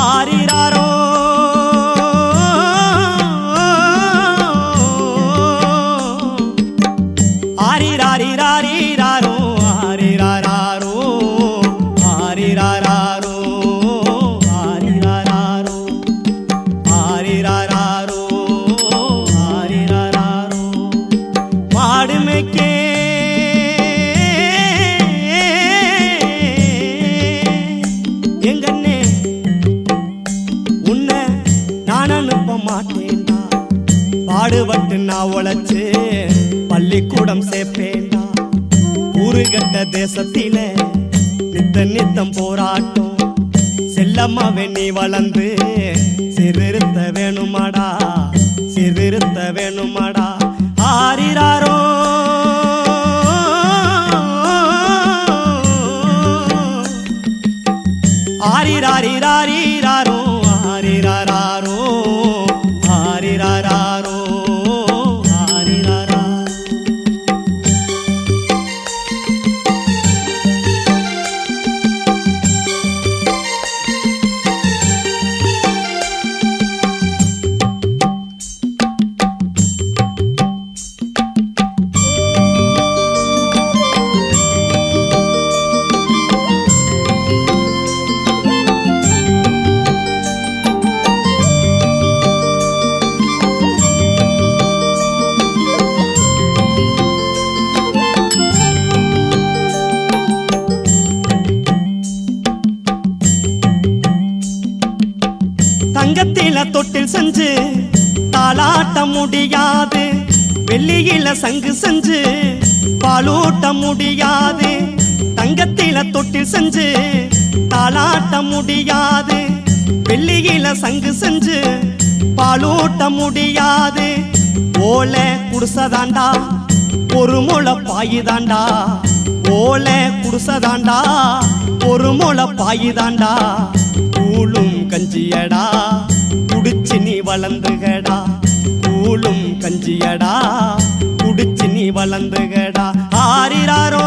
ஆரிராரோ ஆரிராரிராரிராரோ ஆரிராரோ ஆரிராரோ ஆரிராரோ ஆரிராரோ ஆரிராரோ மாடுமேக்கே எங்கண்ணே உன்னை நான் அனுப்ப மாட்டேன்டா பாடுபட்டு நான் உழைச்சு பள்ளிக்கூடம் சேர்ப்பேன்டா ஊருகட்ட தேசத்தில நித்தம் போராட்டம் செல்லம்மாவே நீ வளர்ந்து சிறுத்த வேணுமாடா சிறுத்த வேணுமாடா ஆரிராரோ ஆரிராரிராரிராரோ ஆரிராரோ ஆரிராரோ ஆரிராரா தங்கத்தில தொட்டில் செஞ்சு தாளாட்ட முடியாது வெள்ளியில சங்கு செஞ்சு பாலூட்ட முடியாது தங்கத்தில தொட்டில் செஞ்சு தாளாட்ட முடியாது வெள்ளியில சங்கு செஞ்சு பாலூட்ட முடியாது ஓலை குடிசதாண்டா ஒரு முளை பாயுதாண்டா ஓலை குடிசதாண்டா ஒரு முளை பாயுதாண்டா கூழும் கஞ்சியடா குடிச்சு நீ வளர்ந்துகடா கூழும் கஞ்சியடா குடிச்சு நீ வளர்ந்துகடா ஆரிராரோ